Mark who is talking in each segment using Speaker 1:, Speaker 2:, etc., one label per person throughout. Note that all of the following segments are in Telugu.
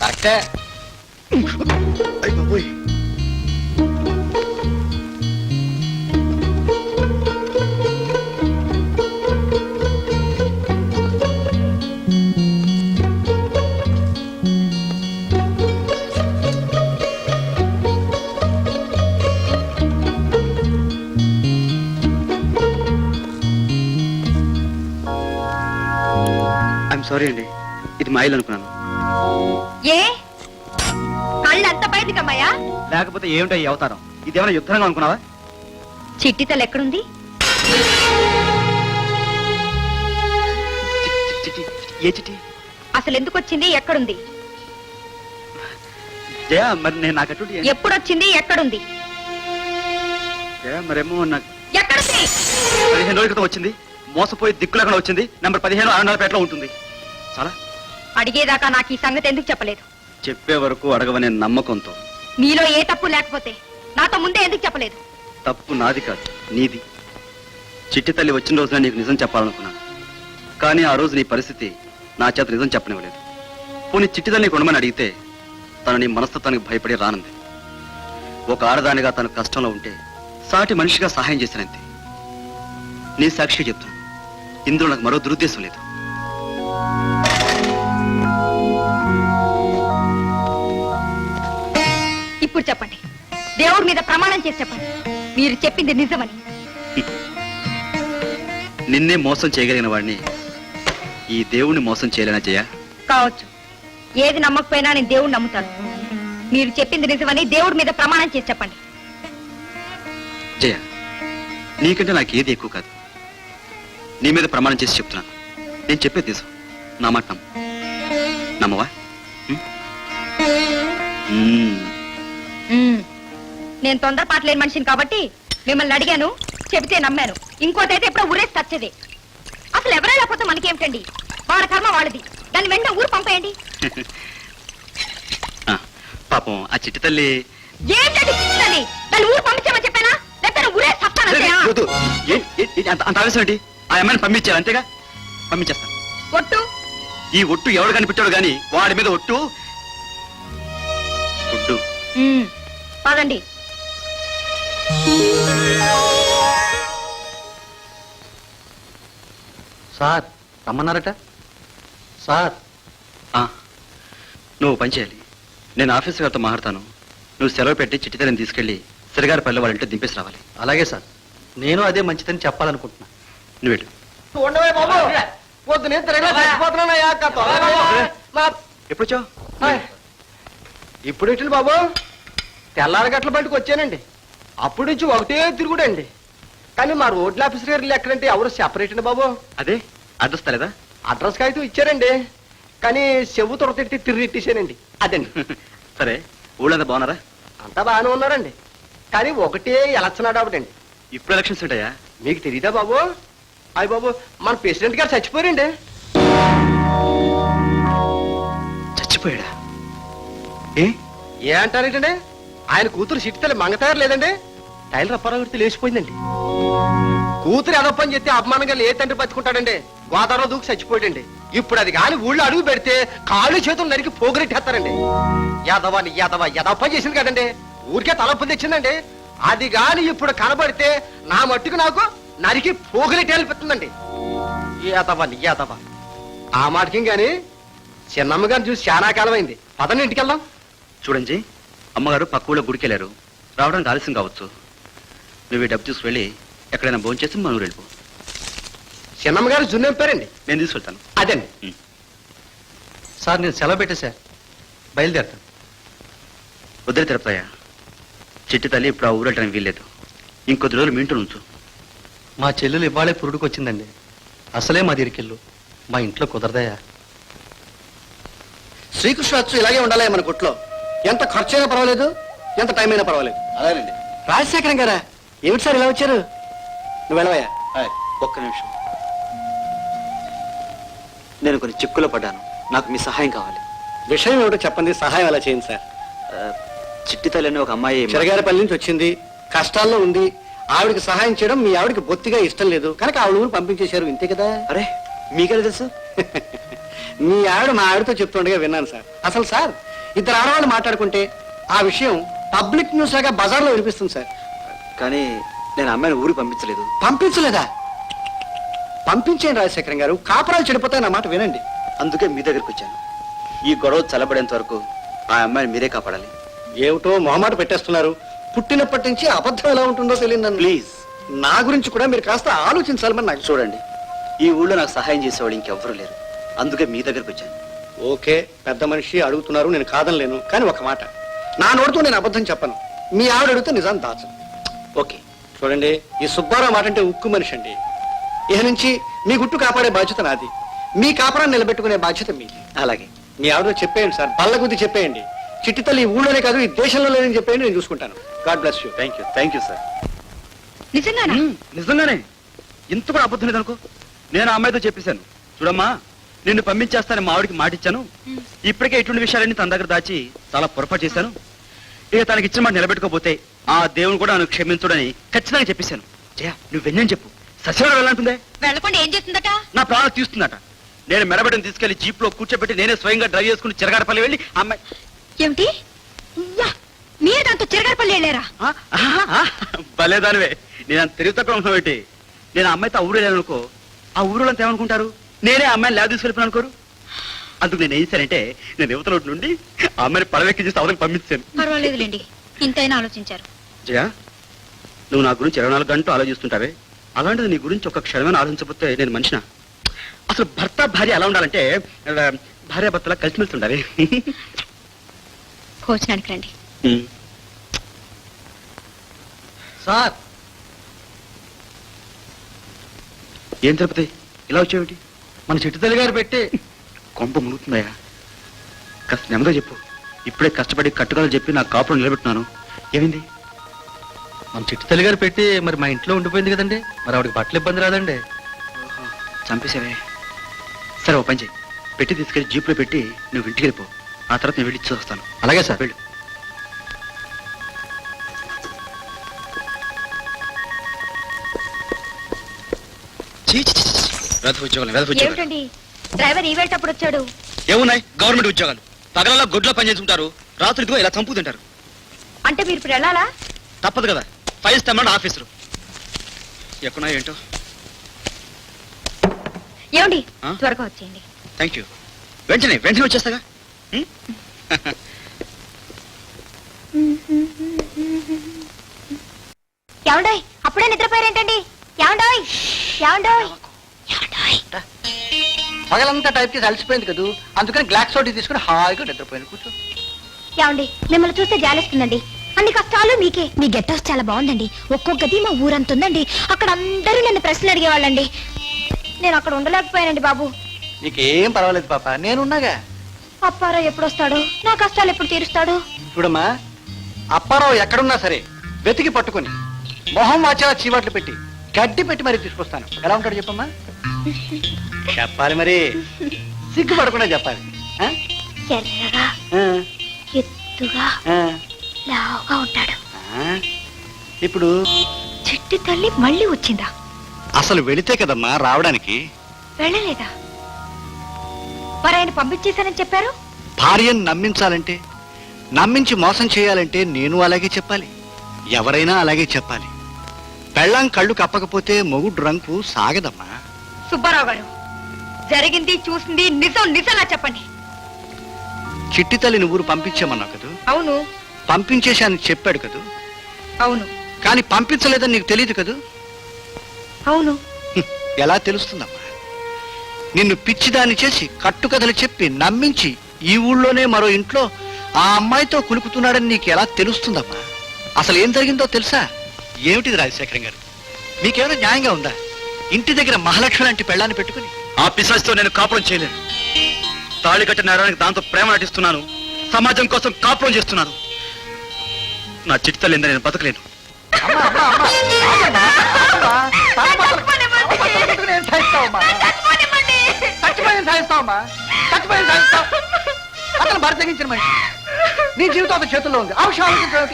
Speaker 1: కరెక్టే.
Speaker 2: సారీ అండి, ఇది మా ఇల్లు అనుకున్నాను.
Speaker 3: ఏ కళ్ళు అంత బయటకమ్మాయా?
Speaker 2: లేకపోతే ఏమిటో ఈ అవతారం? ఇదేమైనా యుద్ధంగా అనుకున్నావా?
Speaker 3: చిట్టి తల్లి ఎక్కడుంది?
Speaker 2: ఏ చిట్టి?
Speaker 3: అసలు ఎందుకు వచ్చింది? ఎక్కడుంది?
Speaker 2: జయా, మరి నేను నాకు అటు
Speaker 3: ఎప్పుడొచ్చింది? ఎక్కడుంది?
Speaker 2: జయా, మరేమో నాకు
Speaker 3: ఎక్కడుంది?
Speaker 2: 15 రోజుల క్రితం వచ్చింది. మోసపోయి దిక్కు లేకుండా వచ్చింది. నెంబర్ 15 ఆనందపేటలో ఉంటుంది. చాలా
Speaker 3: అడిగేదాకా నాకు ఈ సంగతి ఎందుకు చెప్పలేదు?
Speaker 2: చెప్పే వరకు అడగవనే నమ్మకంతో.
Speaker 3: మీలో ఏ తప్పు లేకపోతే నాతో ముందే ఎందుకు చెప్పలేదు?
Speaker 2: తప్పు నాది కాదు, నీది. చిట్టి తల్లి వచ్చిన రోజున నీకు నిజం చెప్పాలనుకున్నాను, కానీ ఆ రోజు నీ పరిస్థితి నా చేత నిజం చెప్పనివ్వలేదు. పోనీ చిట్టి తల్లి కొనమని అడిగితే తను నీ మనస్తత్వానికి భయపడి రానంది. ఒక ఆడదానిగా తను కష్టంలో ఉంటే సాటి మనిషిగా సహాయం చేసినంతే. నీ సాక్షి చెప్తాను, ఇందులో నాకు మరో దురుద్దేశం లేదు.
Speaker 3: ఇప్పుడు చెప్పండి, దేవుడి మీద ప్రమాణం చేసి చెప్పండి, మీరు చెప్పింది నిజమని.
Speaker 2: నిన్నే మోసం చేయగలిగిన వాడిని ఈ దేవుణ్ణి మోసం చేయలేనా జయ?
Speaker 3: కావచ్చు, ఏది నమ్మకపోయినా నేను దేవుడిని నమ్ముతాను. మీరు చెప్పింది నిజమని దేవుడి మీద ప్రమాణం చేసి చెప్పండి.
Speaker 2: జయ, నీకంటే నాకు ఏది ఎక్కువ కాదు. నీ మీద ప్రమాణం చేసి చెప్తున్నాను, నేను చెప్పేది నిజం. నా మాట నమ్ము. నమ్మవా?
Speaker 3: నేను తొందరపాటు లేని మనిషిని కాబట్టి మిమ్మల్ని అడిగాను, చెబితే నమ్మాను. ఇంకోటైతే ఎప్పుడో ఊరేసి తచ్చేది. అసలు ఎవరైనా లేకపోతే మనకేమిటండి? వాళ్ళ కర్మ వాళ్ళది. దాన్ని వెంటనే ఊరు పంపేయండి.
Speaker 2: పాపం ఆ చిట్టి తల్లి
Speaker 3: ఏంటండి చిన్నది? దాన్ని ఊరు పంపించామని చెప్పానా? లేకపోతే ఊరేసి తస్తానంటే
Speaker 2: అంత ఆవేశం ఏంటి? ఆ అమ్మాయిని పంపించారు, అంతేగా? పంపించేస్తాను.
Speaker 3: ఒట్టు?
Speaker 2: ఈ ఒట్టు ఎవడు కనిపించాడు గాని వాడి మీద ఒట్టు. ఒట్టు
Speaker 3: పదండి.
Speaker 1: సార్ రమ్మన్నారట. సార్
Speaker 2: నువ్వు పని చేయాలి. నేను ఆఫీస్ గారితో మాట్లాడతాను. నువ్వు సెలవు పెట్టి చిట్టితల్లిని తీసుకెళ్లి సిరిగారి పల్లె వాళ్ళ ఇంట్లో దింపేసి రావాలి.
Speaker 1: అలాగే సార్, నేను అదే మంచిదని చెప్పాలనుకుంటున్నా.
Speaker 2: నువ్వు వెళ్ళు. ఎప్పుడు వచ్చావు?
Speaker 4: ఇప్పుడు ఇట్లు బాబు, తెల్లారి గట్ల బయటకు వచ్చానండి. అప్పుడు నుంచి ఒకటే తిరుగుడండి. కానీ మా రోడ్ల ఆఫీసర్ గారు ఎక్కడంటే ఎవరు సెపరేట్ అండి బాబు.
Speaker 2: అదే అడ్రస్ తలేదా?
Speaker 4: అడ్రస్ కాగితం ఇచ్చారండి, కానీ చెవు తొడతెట్టి తిరిగిట్టేసానండి. అదండి.
Speaker 2: సరే, ఊళ్ళంతా బాగున్నారా?
Speaker 4: అంతా బాగానే ఉన్నారండి, కానీ ఒకటే ఎలక్షన్ ఆడబడండి.
Speaker 2: ఇప్పుడు ఎలక్షన్స్ ఉంటాయా?
Speaker 4: మీకు తెలియదా బాబు? అయ్యి బాబు, మన ప్రెసిడెంట్ గారు చచ్చిపోయారండి.
Speaker 2: చచ్చిపోయాడా?
Speaker 4: ఏ అంటారేంటండి? ఆయన కూతురు సిట్టితల్లి మంగతాయారు లేదండి, టైలర్ అప్పారావు గారితో లేచిపోయిందండి. కూతురు ఎదప్పని చెప్తే అపమానంగా ఏ తండ్రి బతుకుంటాడండి? గోదావరిలో దూకి చచ్చిపోయాడండి. ఇప్పుడు అది కానీ ఊళ్ళో అడుగు పెడితే కాళ్ళు చేతులు నరికి పోగరెట్టేస్తారండి. యాదవాని యదప్పని చేసింది కదండి, ఊరికే తలపు తెచ్చిందండి. అది గాని ఇప్పుడు కనబడితే నా మట్టుకు నాకు నరికి పోగరెట్టేల్పిస్తుందండి. యాదవ ఆ మాటకి గాని చిన్నమ్మ గారిని చూసి చాలా కాలం అయింది. పదండి ఇంటికి వెళ్దాం.
Speaker 2: చూడండి, అమ్మగారు పక్క ఊళ్ళో గుడికి వెళ్ళారు, రావడానికి ఆలస్యం కావచ్చు. నువ్వు ఈ డబ్బు తీసుకువెళ్ళి ఎక్కడైనా భోజనం చేసి మన ఊరు వెళ్ళిపో.
Speaker 4: చిన్నమ్మ గారు జున్ను ఎంపారండి,
Speaker 2: నేను తీసుకెళ్తాను.
Speaker 4: అదండి.
Speaker 1: సార్ నేను సెలవు పెట్టేశా, బయలుదేరుతాను.
Speaker 2: వద్దు తిరుపతయ్య, చిట్టి తల్లి ఇప్పుడు ఆ ఊరు వెళ్ళడానికి వీల్లేదు. ఇంకొద్ది రోజులు మీ ఇంట్లో ఉంచు.
Speaker 1: మా చెల్లెలు ఇవాళే పురుడుకు వచ్చిందండి. అసలే మా దిరికెళ్ళు, మా ఇంట్లో కుదరదయా.
Speaker 4: శ్రీకృష్ణ ఇలాగే ఉండాలి మన కొట్లో. ఎంత ఖర్చు అయినా పర్వాలేదు, ఎంత టైం అయినా పర్వాలేదు. అలాగండి. రాజశేఖరం గారా, ఏమిటి సార్ ఇలా వచ్చారు? నువ్వు వెళ్ళవయ్యా.
Speaker 2: ఒక్క నిమిషం, నేను కొన్ని చిక్కులో పడ్డాను, నాకు మీ సహాయం కావాలి.
Speaker 4: విషయం ఏమిటో చెప్పండి, సహాయం ఎలా చేయండి సార్.
Speaker 2: చిట్టి తల్లి అని ఒక అమ్మాయి
Speaker 4: చిరగారిపల్లి నుంచి వచ్చింది, కష్టాల్లో ఉంది. ఆవిడకి సహాయం చేయడం మీ ఆవిడకి బొత్తిగా ఇష్టం లేదు కనుక ఆవిడ ఊరు పంపించేశారు, ఇంతే కదా.
Speaker 2: అరే మీకెలా తెలుసు?
Speaker 4: మీ ఆవిడ మా ఆవిడతో చెప్తుండగా విన్నాను సార్. అసలు సార్
Speaker 5: ఇద్దరు ఆడవాళ్ళు మాట్లాడుకుంటే ఆ విషయం పబ్లిక్ న్యూస్ లాగా బజార్లో వినిపిస్తుంది సార్.
Speaker 2: కానీ నేను అమ్మాయిని ఊరికి పంపించలేదు.
Speaker 5: పంపించలేదా? పంపించేయండి రాజశేఖరం గారు, కాపురాలు చెడిపోతాయి నా మాట వినండి.
Speaker 2: అందుకే మీ దగ్గరికి వచ్చాను. ఈ గొడవ చల్లబడేంత వరకు ఆ అమ్మాయిని మీరే కాపాడాలి.
Speaker 5: ఏమిటో మొహమాట పెట్టేస్తున్నారు. పుట్టినప్పటి నుంచి అబద్ధం ఎలా ఉంటుందో తెలియదు నన్ను.
Speaker 2: ప్లీజ్
Speaker 5: నా గురించి కూడా మీరు కాస్త ఆలోచించాలని నాకు.
Speaker 2: చూడండి, ఈ ఊళ్ళో నాకు సహాయం చేసేవాడు ఇంకెవ్వరూ లేరు. అందుకే మీ దగ్గరికి వచ్చాను.
Speaker 5: ఓకే, పెద్ద మనిషి అడుగుతున్నారు, నేను కాదనలేను. కానీ ఒక మాట, నా నోటితో నేను అబద్ధం చెప్పను. మీ ఆవిడ అడిగితే నిజాన్ని దాచను.
Speaker 2: ఓకే.
Speaker 5: చూడండి, ఈ సుబ్బారావు మాట అంటే ఉక్కు మనిషి అండి. ఇక నుంచి మీ గుట్టు కాపాడే బాధ్యత నాది, మీ కాపురాన్ని నిలబెట్టుకునే బాధ్యత మీది.
Speaker 2: అలాగే.
Speaker 5: మీ ఆవిడ చెప్పేయండి సార్, బల్ల గుద్ది చెప్పేయండి. చిట్టి తల్లి ఈ ఊళ్ళోనే కాదు, ఈ దేశంలో లేదని చెప్పేయండి, నేను చూసుకుంటాను. God bless you.
Speaker 2: Thank you sir.
Speaker 3: నిజంగానా?
Speaker 2: నిజంగానే. ఇంత కూడా అబద్ధం లేదనుకో. నేను ఆ అమ్మాయితో చెప్పేశాను, చూడమ్మా నిన్ను పంపించేస్తానని మా ఆవిడికి మాట ఇచ్చాను. ఇప్పటికే ఇటువంటి విషయాలన్నీ తన దగ్గర దాచి చాలా పొరపాటు చేశాను. ఇక తనకి ఇచ్చిన మాట నిలబెట్టుకోపోతే ఆ దేవుని కూడా నన్ను క్షమించుడని ఖచ్చితంగా చెప్పేశాను. జయ, నువ్వు వెన్నని చెప్పు. సత్యనారాయణ వెళ్ళంటుందే.
Speaker 3: వెళ్ళకుండా ఏం చేస్తుందట?
Speaker 2: నా ప్రాణం తీస్తుందట. నేను మెడబడిని తీసుకెళ్లి జీప్ లో కూర్చోబెట్టి నేనే స్వయంగా డ్రైవ్ చేసుకుని చిరగాడపల్లి వెళ్ళి అమ్మాయి.
Speaker 3: ఏమిటి? యా, మీరు దాంతో చిరగారపల్లి వెళ్ళారా?
Speaker 2: భలేదానివే, నేను అంత తిరిగి తక్కువ ఉన్నావు ఏంటి? నేను ఆ అమ్మాయితో ఆ ఊరు వెళ్ళానుకో, ఆ ఊరోళ్ళంతా ఏమనుకుంటారు? నేనే ఆ అమ్మాయిని ల్యాబ్ తీసుకెళ్ళిపోయాను అనుకోరు. అందుకు నేను ఏం చేశానంటే, నేను యువతలోటి నుండి ఆ అమ్మాయిని పడవెక్కి చేసి అవతలకి పంపించాను.
Speaker 3: పర్వాలేదులేండి, ఇంతైనా ఆలోచించారు.
Speaker 2: జయ, నువ్వు నా గురించి 24 గంటలు ఆలోచిస్తుంటావే, అలాంటిది నీ గురించి ఒక క్షణమైన ఆలోచించకపోతే నేను మనిషినా? అసలు భర్త భార్య ఎలా ఉండాలంటే భార్య భర్తలా కలిసిమెలిసి ఉండాలి.
Speaker 3: భోజనానికి రండి.
Speaker 1: సార్,
Speaker 2: ఏం తిరుపతి ఇలా వచ్చావేంటి?
Speaker 1: మన చిట్టి తల్లి గారు పెట్టి
Speaker 2: కొంప మునుగుతుందయ్యా. కాస్త నెమ్మదిగా చెప్పు. ఇప్పుడే కష్టపడి కట్టుకలు చెప్పి నా కాపురం నిలబెట్టున్నాను. ఏమైంది?
Speaker 1: మన చిట్టి తల్లి గారు పెట్టి మరి మా ఇంట్లో ఉండిపోయింది కదండి, మరి ఆవిడకి బట్టలు ఇబ్బంది రాదండి.
Speaker 2: చంపేశావే. సరే, ఓ పని చేయి, పెట్టి తీసుకెళ్లి జీప్లో పెట్టి నువ్వు ఇంటికి వెళ్ళిపో. ఆ తర్వాత నేను వెళ్ళి ఇచ్చి వస్తాను.
Speaker 1: అలాగే సార్.
Speaker 2: వెళ్ళు.
Speaker 3: ఏమిటండి డ్రైవర్ ఈవేళప్పుడు వచ్చాడు?
Speaker 2: ఏమున్నాయి గవర్నమెంట్ ఉద్యోగాలు? పగలలో గొడ్లో పనిచేసుకుంటారు, రాత్రి ఇదిగో ఇలా చంపు తింటారు.
Speaker 3: అంటే మీరు ఇప్పుడు వెళ్ళాలా?
Speaker 2: తప్పదు కదా, 5 స్టార్ ఆఫీసరు. ఎక్కడా ఏంటో.
Speaker 3: ఏమండి,
Speaker 2: ఆ?
Speaker 3: త్వరగా వచ్చేయండి.
Speaker 2: Thank you. వెంటనే వచ్చేస్తాగా.
Speaker 3: ఏమండోయ్, అప్పుడే నిద్రపోయారేంటండి? ఏమండోయ్, ఏమండోయ్, ఏమండోయ్.
Speaker 5: పగలంతా టైప్ చేసి అలసిపోయింది కదా, అందుకని గ్లాక్ సోటీ తీసుకుని హాయిగా నిద్రపోయింది. కూర్చో.
Speaker 3: ఏమండి, మిమ్మల్ని చూస్తే జాలేస్తుందండి. అన్ని కష్టాలు మీకే. మీ గెట్ హౌస్ చాలా బాగుందండి. ఒక్కొక్కది మా ఊరంత ఉందండి. అక్కడ అందరూ నన్ను ప్రశ్నలు అడిగేవాళ్ళండి. నేను అక్కడ ఉండలేకపోయానండి బాబు.
Speaker 5: నీకేం పర్వాలేదు పాప, నేనున్నాగా.
Speaker 3: అప్పారావు ఎప్పుడు వస్తాడు? నా కష్టాలు ఎప్పుడు తీరుస్తాడు?
Speaker 5: చూడమ్మా, అప్పారావు ఎక్కడున్నా సరే వెతికి పట్టుకుని మొహం వాచా చీవాట్లు పెట్టి గడ్డి పెట్టి మరీ తీసుకొస్తాను. ఎలా ఉంటాడు చెప్పమ్మా? చెప్పాలి మరి, సిగ్గుపడకుండా చెప్పాలి. ఆ?
Speaker 3: ఎర్రగా
Speaker 5: ఆ,
Speaker 3: ఎత్తుగా
Speaker 5: ఆ,
Speaker 3: లావుగా ఉంటాడు.
Speaker 5: ఆ. ఇప్పుడు
Speaker 3: చిట్టి తల్లి మళ్ళీ వచ్చిందా?
Speaker 5: అసలు వెళితే కదమ్మా రావడానికి.
Speaker 3: వెళ్ళలేదా? మరి ఆయన పంపించేశానని చెప్పారు.
Speaker 5: భార్యను నమ్మించాలంటే, నమ్మించి మోసం చేయాలంటే నేను అలాగే చెప్పాలి, ఎవరైనా అలాగే చెప్పాలి. పెళ్ళాం కళ్ళు కప్పకపోతే మొగుడు రంకు సాగదమ్మా.
Speaker 3: సుబ్బారావు గారు, జరిగింది చూసింది నిజంలా చెప్పండి.
Speaker 5: చిట్టి తల్లిని ఊరు పంపించామన్నావు కదూ?
Speaker 3: అవును.
Speaker 5: పంపించేశానని చెప్పాడు కదూ?
Speaker 3: అవును.
Speaker 5: కానీ పంపించలేదని నీకు తెలియదు కదూ?
Speaker 3: అవును.
Speaker 5: ఎలా తెలుస్తుందమ్మా? నిన్ను పిచ్చిదాన్ని చేసి కట్టుకథలు చెప్పి నమ్మించి ఈ ఊళ్ళోనే మరో ఇంట్లో ఆ అమ్మాయితో కులుకుతున్నాడని నీకు ఎలా తెలుస్తుందమ్మా? అసలు ఏం జరిగిందో తెలుసా? ఏమిటిది రాజశేఖరం గారు, మీకేమైనా న్యాయంగా ఉందా? ఇంటి దగ్గర మహాలక్ష్మి లాంటి పెళ్ళాన్ని పెట్టుకుని
Speaker 2: ఆ పిశాచితో నేను కాపురం చేయలేను. తాళి కట్టిన నేరానికి దాంతో ప్రేమ నటిస్తున్నాను, సమాజం కోసం కాపురం చేస్తున్నాను. నా చిట్టి తల్లి నేను బతకలేను.
Speaker 5: అతను భర్త తెగించిన మనిషి, నీ జీవితం ఒక చేతుల్లో ఉంది. ఆ విషయం ఆలోచించడం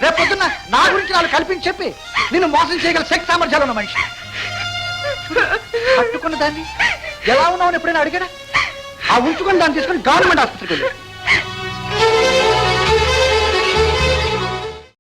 Speaker 5: రేపు పొద్దున్న నా గురించి వాళ్ళు కల్పించి చెప్పి నిన్ను మోసం చేయగల శక్తి సామర్థ్యాలు ఉన్న మనిషి. పట్టుకున్న దాన్ని ఎలా ఉన్నావు ఎప్పుడైనా అడిగాడా? ఆ ఉంచుకొని దాన్ని తీసుకొని గవర్నమెంట్ ఆసుపత్రికి వెళ్ళి